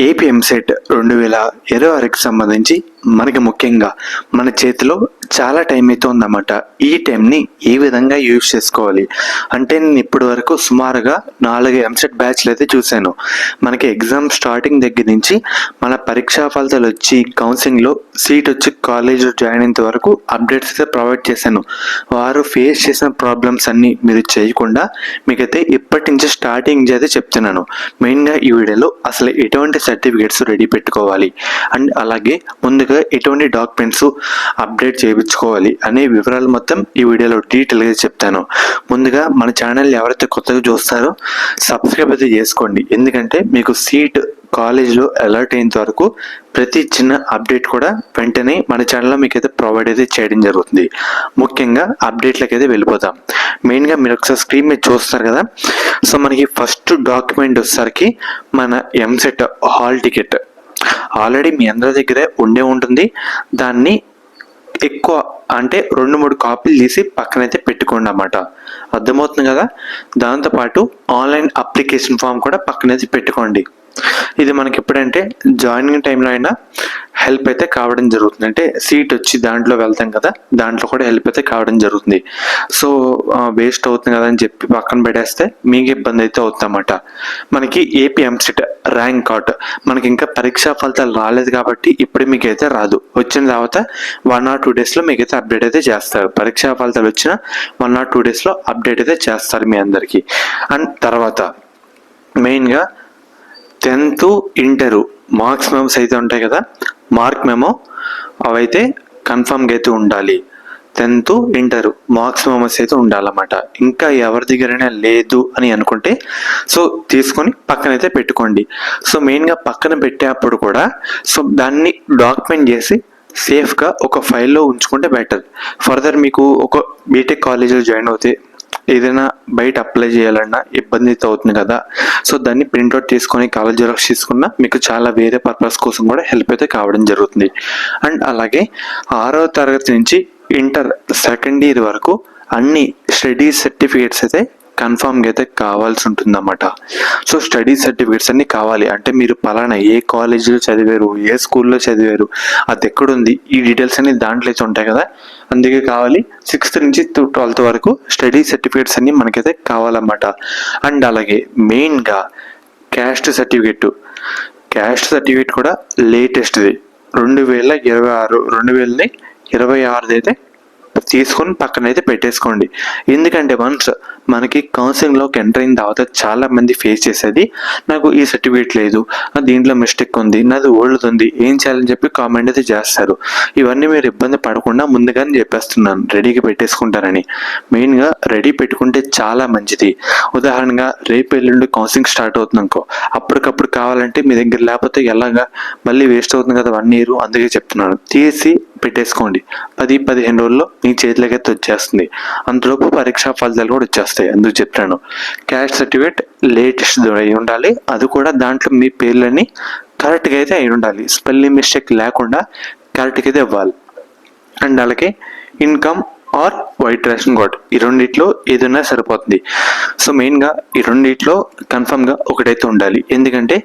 AP EAMCET 2026కి సంబంధించి మనకి ముఖ్యంగా మన చేతిలో చాలా టైం అయితే ఉందన్నమాట. ఈ టైంని ఏ విధంగా యూజ్ చేసుకోవాలి అంటే నేను ఇప్పటి వరకు సుమారుగా 4 ఎంసెట్ బ్యాచ్లు అయితే చూశాను. మనకి ఎగ్జామ్ స్టార్టింగ్ దగ్గర నుంచి మన పరీక్షా ఫలితాలు వచ్చి కౌన్సిలింగ్లో సీట్ వచ్చి కాలేజీలో జాయిన్ అయ్యేంత వరకు అప్డేట్స్ అయితే ప్రొవైడ్ చేశాను. వారు ఫేస్ చేసిన ప్రాబ్లమ్స్ అన్నీ మీరు చేయకుండా మీకైతే ఇప్పటి నుంచి స్టార్టింగ్ అయితే చెప్తున్నాను. మెయిన్గా ఈ వీడియోలో అసలు ఎటువంటి సర్టిఫికేట్స్ రెడీ పెట్టుకోవాలి అండ్ అలాగే ముందుగా ఎటువంటి డాక్యుమెంట్స్ అప్డేట్ చేయించుకోవాలి అనే వివరాలు మొత్తం ఈ వీడియోలో డీటెయిల్గా చెప్తాను. ముందుగా మన ఛానల్ ఎవరైతే కొత్తగా చూస్తారో సబ్స్క్రైబ్ అయితే చేసుకోండి, ఎందుకంటే మీకు సీట్ కాలేజ్లో అలర్ట్ అయినంత వరకు ప్రతి చిన్న అప్డేట్ కూడా వెంటనే మన ఛానల్లో మీకు అయితే ప్రొవైడ్ అయితే చేయడం జరుగుతుంది. ముఖ్యంగా అప్డేట్లకి అయితే వెళ్ళిపోతాం. మెయిన్గా మీరు ఒకసారి స్క్రీన్ మీద చూస్తారు కదా, సో మనకి ఫస్ట్ డాక్యుమెంట్ వచ్చేసరికి మన ఎంసెట్ హాల్ టికెట్ ఆల్రెడీ మీ అందరి దగ్గరే ఉండే ఉంటుంది. దాన్ని ఎక్కువ అంటే 2-3 కాపీలు తీసి పక్కనైతే పెట్టుకోండి అన్నమాట. అర్థమవుతుంది కదా. దాంతోపాటు ఆన్లైన్ అప్లికేషన్ ఫామ్ కూడా పక్కనైతే పెట్టుకోండి. ఇది మనకి ఎప్పుడంటే జాయినింగ్ టైంలో అయినా హెల్ప్ అయితే కావడం జరుగుతుంది. అంటే సీట్ వచ్చి దాంట్లో వెళ్తాం కదా, దాంట్లో కూడా హెల్ప్ అయితే కావడం జరుగుతుంది. సో వేస్ట్ అవుతుంది కదా అని చెప్పి పక్కన పెట్టేస్తే మీకు ఇబ్బంది అయితే అవుతుంది అన్నమాట. మనకి ఏపీ ఎంసెట్ ర్యాంక్ కార్డ్ మనకి ఇంకా పరీక్షా ఫలితాలు రాలేదు కాబట్టి ఇప్పుడు మీకైతే రాదు. వచ్చిన తర్వాత 1 or 2 డేస్లో మీకైతే అప్డేట్ అయితే చేస్తారు. పరీక్షా ఫలితాలు వచ్చిన 1 or 2 డేస్లో అప్డేట్ అయితే చేస్తారు మీ అందరికీ. అండ్ తర్వాత మెయిన్గా 10th ఇంటరు మార్క్స్ మెమోస్ అయితే ఉంటాయి కదా, మార్క్ మెమో అవైతే కన్ఫామ్గా అయితే ఉండాలి. 10th ఇంటరు మార్క్స్ మెమోస్ అయితే ఉండాలన్నమాట. ఇంకా ఎవరి దగ్గరైనా లేదు అని అనుకుంటే సో తీసుకొని పక్కనైతే పెట్టుకోండి. సో మెయిన్గా పక్కన పెట్టేటప్పుడు కూడా సో దాన్ని డాక్యుమెంట్ చేసి సేఫ్గా ఒక ఫైల్లో ఉంచుకుంటే బెటర్. ఫర్దర్ మీకు ఒక బీటెక్ కాలేజీలో జాయిన్ అవుతే ఏదైనా బయట అప్లై చేయాలన్నా ఇబ్బంది అయితే అవుతుంది కదా. సో దాన్ని ప్రింట్అవుట్ తీసుకొని కాలేజ్ జిరాక్స్ తీసుకున్నా మీకు చాలా వేరే పర్పస్ కోసం కూడా హెల్ప్ అయితే కావడం జరుగుతుంది. అండ్ అలాగే 6వ తరగతి నుంచి ఇంటర్ సెకండ్ ఇయర్ వరకు అన్ని స్టడీ సర్టిఫికేట్స్ అయితే కన్ఫామ్గా అయితే కావాల్సి ఉంటుందన్నమాట. సో స్టడీ సర్టిఫికేట్స్ అన్ని కావాలి అంటే మీరు పలానా ఏ కాలేజీలో చదివారు, ఏ స్కూల్లో చదివారు, అది ఎక్కడుంది, ఈ డీటెయిల్స్ అన్ని దాంట్లో అయితే ఉంటాయి కదా. అందుకే కావాలి 6th నుంచి 12th వరకు స్టడీ సర్టిఫికేట్స్ అన్ని మనకైతే కావాలన్నమాట. అండ్ అలాగే మెయిన్గా క్యాస్ట్ సర్టిఫికేట్ కూడా లేటెస్ట్ది 2026 అయితే తీసుకొని పక్కన అయితే పెట్టేసుకోండి. ఎందుకంటే వన్స్ మనకి కౌన్సిలింగ్లోకి ఎంటర్ అయిన తర్వాత చాలా మంది ఫేస్ చేసేది నాకు ఈ సర్టిఫికేట్ లేదు, దీంట్లో మిస్టేక్ ఉంది, నాది ఓల్డ్ ఉంది, ఏం చేయాలని చెప్పి కామెంట్ అయితే చేస్తారు. ఇవన్నీ మీరు ఇబ్బంది పడకుండా ముందుగానే చెప్పేస్తున్నాను, రెడీగా పెట్టేసుకుంటారని. మెయిన్గా రెడీ పెట్టుకుంటే చాలా మంచిది. ఉదాహరణగా రేపు ఎల్లుండి కౌన్సిలింగ్ స్టార్ట్ అవుతుంది అనుకో, అప్పటికప్పుడు కావాలంటే మీ దగ్గర లేకపోతే ఎలాగా మళ్ళీ వేస్ట్ అవుతుంది కదా 1 year. అందుకే చెప్తున్నాను, తీసి పెట్టేసుకోండి. 10-15 రోజుల్లో మీ చేతిలోకి అయితే వచ్చేస్తుంది. అంతలోపు పరీక్షా ఫలితాలు కూడా వచ్చేస్తాయి. అందుకు చెప్తాను, క్యాస్ట్ సర్టిఫికేట్ లేటెస్ట్ అయి ఉండాలి. అది కూడా దాంట్లో మీ పేర్లని కరెక్ట్గా అయితే అయి ఉండాలి, స్పెల్లింగ్ మిస్టేక్ లేకుండా కరెక్ట్గా అయితే ఇవ్వాలి. అండ్ అలాగే income or white ration card ఈ రెండిట్లో ఏదైనా సరిపోతుంది. సో మెయిన్గా ఈ రెండిట్లో కన్ఫర్మ్గా ఒకటైతే ఉండాలి. ఎందుకంటే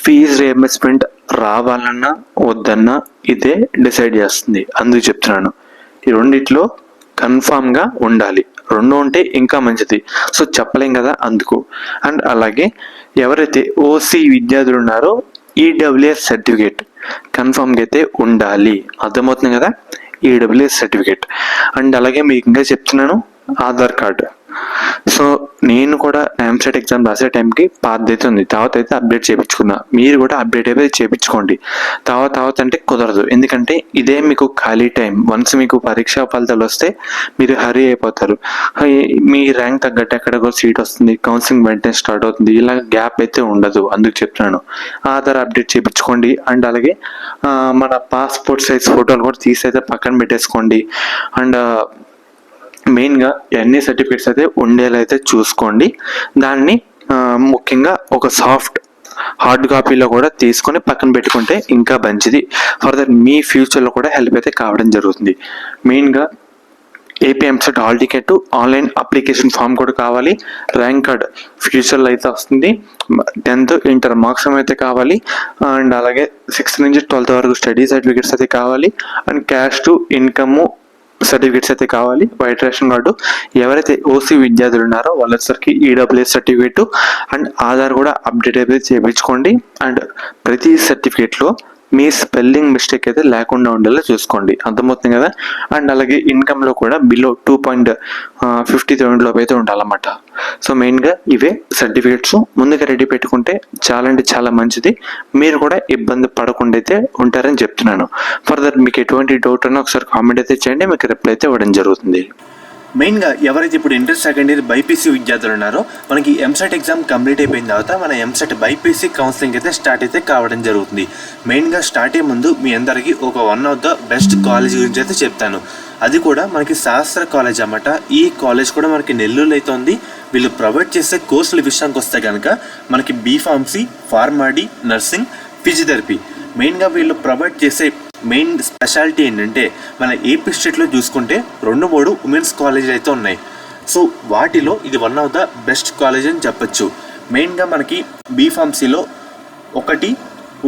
ఫీజు రియంబర్స్మెంట్ రావాలన్నా వద్దన్నా ఇదే డిసైడ్ చేస్తుంది. అందుకు చెప్తున్నాను, ఈ రెండిట్లో కన్ఫామ్గా ఉండాలి. 2 ఉంటే ఇంకా మంచిది. సో చెప్పలేం కదా అందుకు. అండ్ అలాగే ఎవరైతే ఓసీ విద్యార్థులు ఉన్నారో ఈడబ్ల్యూఎస్ సర్టిఫికేట్ కన్ఫామ్గా అయితే ఉండాలి. అర్థమవుతుంది కదా, ఈడబ్ల్యూఎస్ సర్టిఫికేట్. అండ్ అలాగే మీకు ఇంకా చెప్తున్నాను ఆధార్ కార్డు. సో నేను కూడా ఎంసెట్ ఎగ్జామ్ రాసే టైంకి పాత అయితే ఉంది, తర్వాత అయితే అప్డేట్ చేయించుకున్నా. మీరు కూడా అప్డేట్ అయితే చేయించుకోండి. తర్వాత అంటే కుదరదు, ఎందుకంటే ఇదే మీకు ఖాళీ టైం. వన్స్ మీకు పరీక్షా ఫలితాలు వస్తే మీరు హరీ అయిపోతారు. మీ ర్యాంక్ తగ్గట్టు ఎక్కడ సీట్ వస్తుంది, కౌన్సిలింగ్ వెంటనే స్టార్ట్ అవుతుంది, ఇలా గ్యాప్ అయితే ఉండదు. అందుకు చెప్తున్నాను, ఆధార్ అప్డేట్ చేయించుకోండి. అండ్ అలాగే మన పాస్పోర్ట్ సైజ్ ఫోటోలు కూడా తీసి అయితే పక్కన పెట్టేసుకోండి. అండ్ మెయిన్గా అన్ని సర్టిఫికేట్స్ అయితే ఉండేలా అయితే చూసుకోండి. దాన్ని ముఖ్యంగా ఒక హార్డ్ కాపీలో కూడా తీసుకొని పక్కన పెట్టుకుంటే ఇంకా మంచిది. ఫర్దర్ మీ ఫ్యూచర్లో కూడా హెల్ప్ అయితే కావడం జరుగుతుంది. మెయిన్గా AP EAMCET hall ticket, online application form కూడా కావాలి, ర్యాంక్ కార్డ్ ఫ్యూచర్లో అయితే వస్తుంది, 10th ఇంటర్ మార్క్స్ అయితే కావాలి, అండ్ అలాగే 6th నుంచి 12th వరకు స్టడీ సర్టిఫికేట్స్ అయితే కావాలి, and cash to income certificates అయితే కావాలి, వైట్ రేషన్ కార్డు, ఎవరైతే ఓసీ విద్యార్థులు ఉన్నారో వాళ్ళకి ఈడబ్ల్యూఎస్ సర్టిఫికేట్ అండ్ ఆధార్ కూడా అప్డేట్ అయితే చేయించుకోండి. అండ్ ప్రతి సర్టిఫికేట్లో మీ స్పెల్లింగ్ మిస్టేక్ అయితే లేకుండా ఉండేలా చూసుకోండి, అర్థమవుతుంది కదా. అండ్ అలాగే ఇన్కమ్లో కూడా బిలో 2.50 లోపు అయితే ఉండాలన్నమాట. సో మెయిన్గా ఇవే సర్టిఫికేట్స్ ముందుగా రెడీ పెట్టుకుంటే చాలా అంటే చాలా మంచిది, మీరు కూడా ఇబ్బంది పడకుండా అయితే ఉంటారని చెప్తున్నాను. ఫర్దర్ మీకు ఎటువంటి డౌట్ ఉన్నా ఒకసారి కామెంట్ అయితే చేయండి, మీకు రిప్లై అయితే ఇవ్వడం జరుగుతుంది. మెయిన్గా ఎవరైతే ఇప్పుడు ఇంటర్ సెకండ్ ఇయర్ బైపీసీ విద్యార్థులు ఉన్నారో మనకి ఎంసెట్ ఎగ్జామ్ కంప్లీట్ అయిపోయిన తర్వాత మన ఎంసెట్ బైపీసీ కౌన్సిలింగ్ అయితే స్టార్ట్ అయితే కావడం జరుగుతుంది. మెయిన్గా స్టార్ట్ అయ్యే ముందు మీ అందరికీ ఒక one of the best college గురించి అయితే చెప్తాను. అది కూడా మనకి శాస్త్ర కాలేజ్ అన్నమాట. ఈ కాలేజ్ కూడా మనకి నెల్లూరులో అయితే ఉంది. వీళ్ళు ప్రొవైడ్ చేసే కోర్సుల విషయానికి వస్తే కనుక మనకి బీఫార్మసీ, ఫార్మాడీ, నర్సింగ్, ఫిజియోథెరపీ. మెయిన్గా వీళ్ళు ప్రొవైడ్ చేసే మెయిన్ స్పెషాలిటీ ఏంటంటే మన ఏపీ స్టేట్లో చూసుకుంటే 2-3 ఉమెన్స్ కాలేజీలు అయితే ఉన్నాయి. సో వాటిలో ఇది one of the best college అని చెప్పచ్చు. మెయిన్గా మనకి బీఫార్మసీలో 1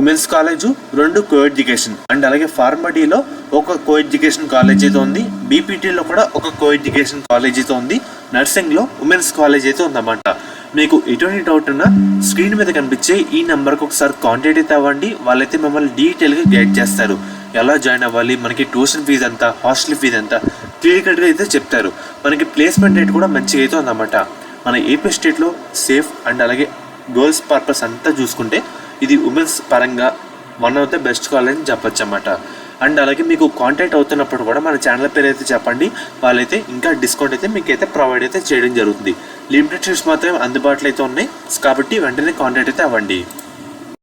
women's college, 2 co education, and అలాగే ఫార్మడీలో ఒక కో ఎడ్యుకేషన్ కాలేజ్ అయితే ఉంది, బీపీటీలో కూడా ఒక కో ఎడ్యుకేషన్ కాలేజ్ అయితే ఉంది, నర్సింగ్లో ఉమెన్స్ కాలేజ్ అయితే ఉందన్నమాట. మీకు ఎటువంటి డౌట్ ఉన్నా స్క్రీన్ మీద కనిపించే ఈ నెంబర్కి ఒకసారి కాంటాక్ట్ అయితే అవ్వండి. వాళ్ళైతే మిమ్మల్ని డీటెయిల్గా గైడ్ చేస్తారు. ఎలా జాయిన్ అవ్వాలి, మనకి ట్యూషన్ ఫీజు ఎంత, హాస్టల్ ఫీజు ఎంత క్లియర్ కట్గా అయితే చెప్తారు. మనకి ప్లేస్మెంట్ రేట్ కూడా మంచిగా అయితే ఉందన్నమాట. మన ఏపీ స్టేట్లో సేఫ్ అండ్ అలాగే గర్ల్స్ పర్పస్ అంతా చూసుకుంటే ఇది ఉమెన్స్ పరంగా one of the best college అని చెప్పచ్చు అన్నమాట. అండ్ అలాగే మీకు కాంటాక్ట్ అవుతున్నప్పుడు కూడా మన ఛానల్ పేరు అయితే చెప్పండి, వాళ్ళైతే ఇంకా డిస్కౌంట్ అయితే మీకు అయితే ప్రొవైడ్ అయితే చేయడం జరుగుతుంది. లిమిటెడ్ సీట్స్ మాత్రమే అందుబాటులో అయితే ఉన్నాయి కాబట్టి వెంటనే కాంటాక్ట్ అయితే అవ్వండి.